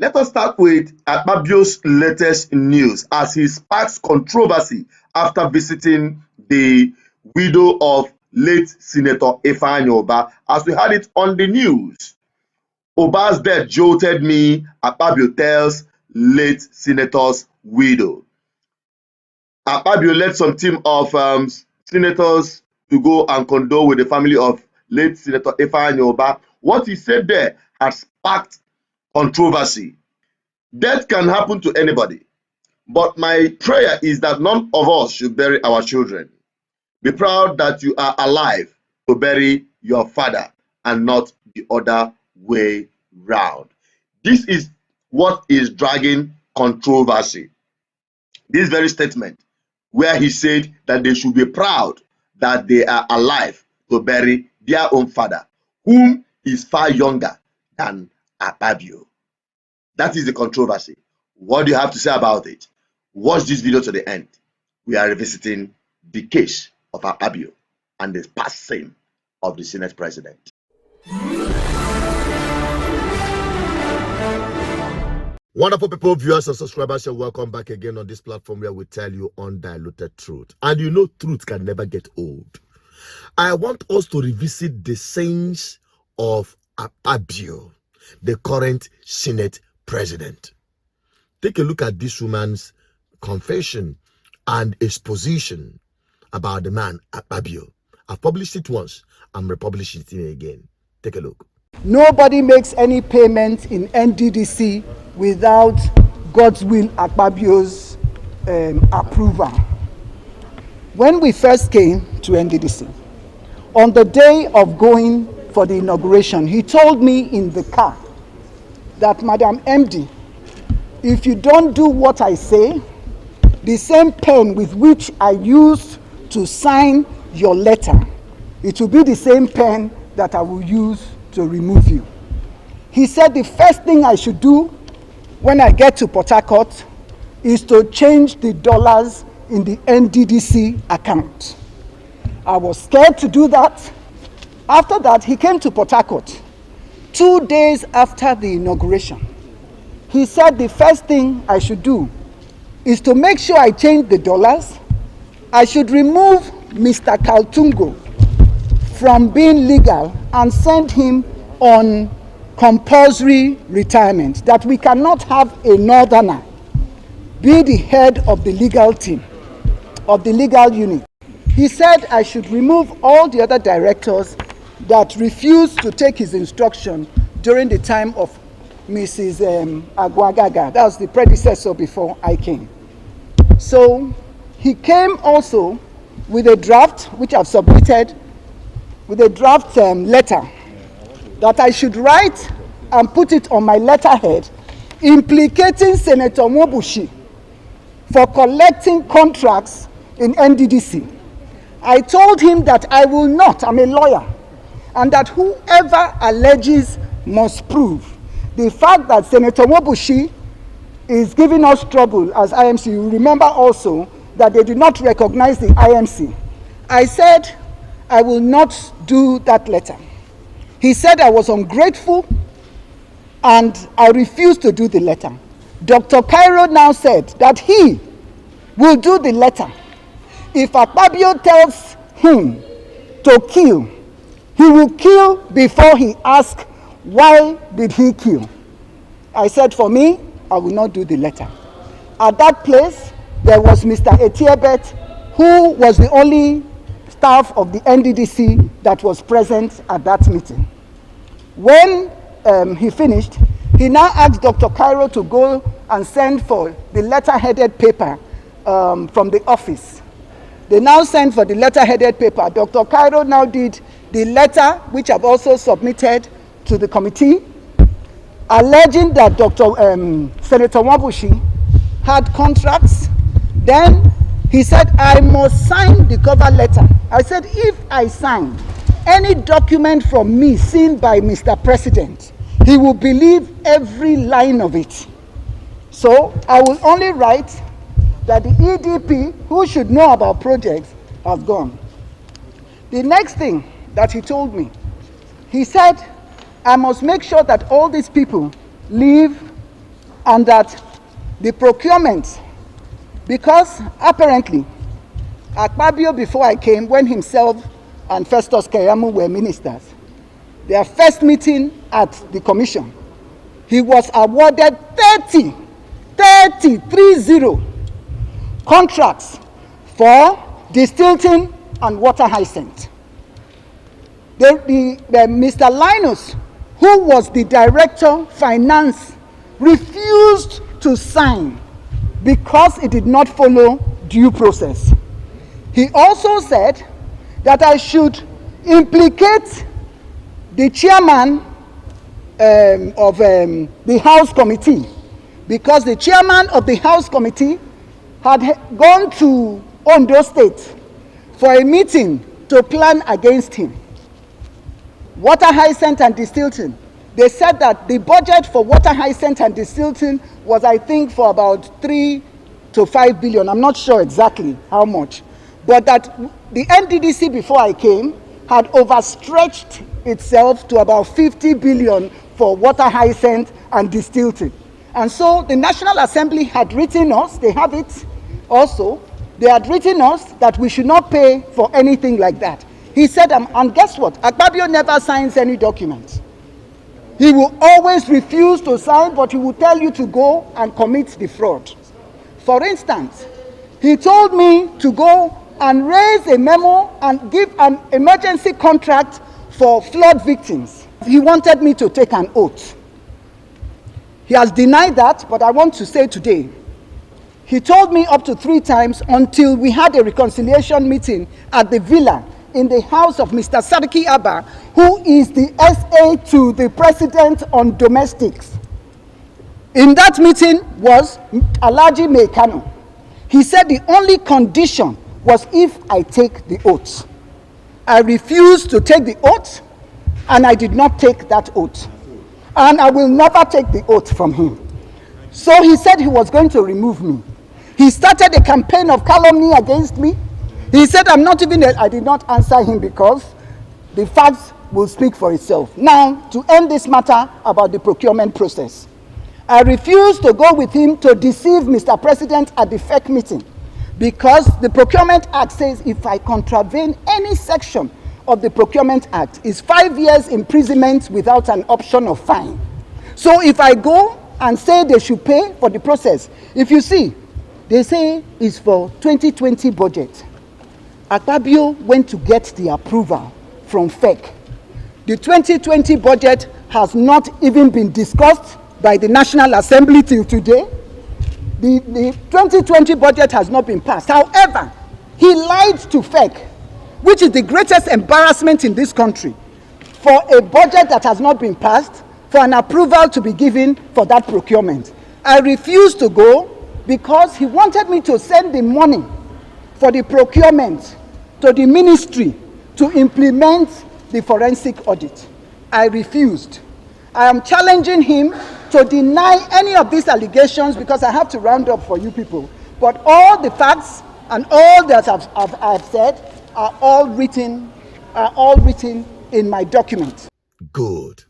Let us start with Akpabio's latest news as he sparks controversy after visiting the widow of late Senator Ifeanyi. As we had it on the news, Oba's death jolted me, Akpabio tells late senator's widow. Akpabio led some team of senators to go and condole with the family of late Senator Ifeanyi. What he said there has sparked controversy. Death can happen to anybody, but my prayer is that none of us should bury our children. Be proud that you are alive to bury your father and not the other way round. This is what is dragging controversy. This very statement where he said that they should be proud that they are alive to bury their own father, whom is far younger than Akpabio. That is the controversy. What do you have to say about it? Watch this video to the end. We are revisiting the case of Akpabio and the passing of the Senate President. Wonderful people, viewers and subscribers, you're welcome back again on this platform where we tell you undiluted truth. And you know truth can never get old. I want us to revisit the sayings of Akpabio, the current Senate President. Take a look at this woman's confession and exposition about the man Akpabio. I've published it once. I'm republishing it again. Take a look. Nobody makes any payment in NDDC without Godswill Akpabio's approval. When we first came to NDDC, on the day of going for the inauguration, he told me in the car that, Madam MD, if you don't do what I say, the same pen with which I used to sign your letter, it will be the same pen that I will use to remove you. He said the first thing I should do when I get to Port Harcourt is to change the dollars in the NDDC account. I was scared to do that. After that, he came to Port Harcourt 2 days after the inauguration. He said the first thing I should do is to make sure I change the dollars. I should remove Mr. Kaltungo from being legal and send him on compulsory retirement, that we cannot have a northerner be the head of the legal team, of the legal unit. He said I should remove all the other directors that refused to take his instruction during the time of Mrs. Agwagaga. That was the predecessor before I came. So he came also with a draft, which I've submitted, with a draft letter that I should write and put it on my letterhead, implicating Senator Mwobushi for collecting contracts in NDDC. I told him that I will not, I'm a lawyer, and that whoever alleges must prove. The fact that Senator Mwobushi is giving us trouble as IMC, you remember also that they did not recognize the IMC. I said I will not do that letter. He said I was ungrateful and I refused to do the letter. Dr. Cairo now said that he will do the letter. If Akpabio tells him to kill, he will kill before he asks why did he kill. I said for me, I will not do the letter. At that place, there was Mr. Etiebet, who was the only staff of the NDDC that was present at that meeting. When he finished, he now asked Dr. Cairo to go and send for the letter-headed paper from the office. They now sent for the letter-headed paper. Dr. Cairo now did the letter, which I've also submitted to the committee, alleging that Senator Mwobushi had contracts. Then he said, I must sign the cover letter. I said, if I sign any document from me seen by Mr. President, he will believe every line of it. So I will only write that the EDP, who should know about projects, has gone. The next thing that he told me, he said, I must make sure that all these people leave and that the procurement, because apparently Akpabio, before I came, when himself and Festus Keyamo were ministers, their first meeting at the commission, he was awarded 30 contracts for distilting and water hyacinth. Mr. Linus, who was the director finance, refused to sign because it did not follow due process. He also said that I should implicate the chairman of the House Committee, because the chairman of the House Committee had gone to Ondo State for a meeting to plan against him. Water hyacinth and distilting. They said that the budget for water hyacinth and distilting was, I think, for about 3 to 5 billion. I'm not sure exactly how much. But that the NDDC, before I came, had overstretched itself to about 50 billion for water hyacinth and distilting. And so the National Assembly had written us, they have it also, they had written us that we should not pay for anything like that. He said, and guess what? Akpabio never signs any documents. He will always refuse to sign, but he will tell you to go and commit the fraud. For instance, he told me to go and raise a memo and give an emergency contract for flood victims. He wanted me to take an oath. He has denied that, but I want to say today, he told me up to 3 times until we had a reconciliation meeting at the villa in the house of Mr. Sadiki Abba, who is the SA to the president on domestics. In that meeting was Alhaji Mekano. He said the only condition was if I take the oath. I refused to take the oath, and I did not take that oath. And I will never take the oath from him. So he said he was going to remove me. He started a campaign of calumny against me. He said I did not answer him because the facts will speak for itself. Now, to end this matter about the procurement process, I refused to go with him to deceive Mr. President at the FEC meeting, because the Procurement Act says if I contravene any section of the Procurement Act, is 5 years imprisonment without an option of fine. So if I go and say they should pay for the process, if you see, they say it's for 2020 budget. Akpabio went to get the approval from FEC. The 2020 budget has not even been discussed by the National Assembly till today. The 2020 budget has not been passed. However, he lied to FEC, which is the greatest embarrassment in this country, for a budget that has not been passed, for an approval to be given for that procurement. I refused to go because he wanted me to send the money for the procurement to the ministry to implement the forensic audit. I refused. I am challenging him to deny any of these allegations, because I have to round up for you people. But all the facts and all that I've said are all written in my document. Good.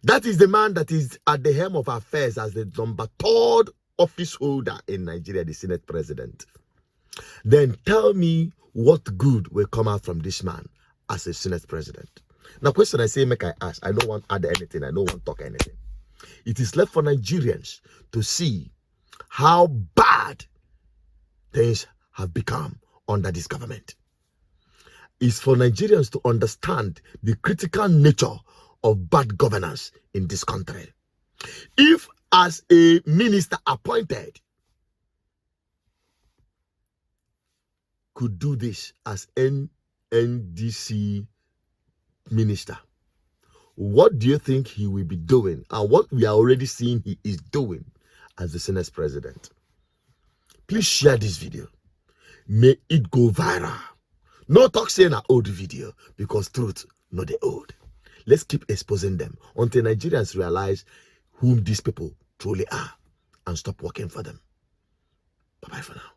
That is the man that is at the helm of affairs as the number 3rd office holder in Nigeria, the Senate President. Then tell me what good will come out from this man as a Senate President. Now, question I say, make I ask. I don't want to add anything. I don't want to talk anything. It is left for Nigerians to see how bad things have become under this government. It's for Nigerians to understand the critical nature of bad governance in this country. If, as a minister appointed, could do this as NDC minister, what do you think he will be doing, and what we are already seeing he is doing as the Senate President? Please share this video. May it go viral. No talk saying an old video, because truth not the old. Let's keep exposing them until Nigerians realize whom these people truly are and stop working for them. Bye-bye for now.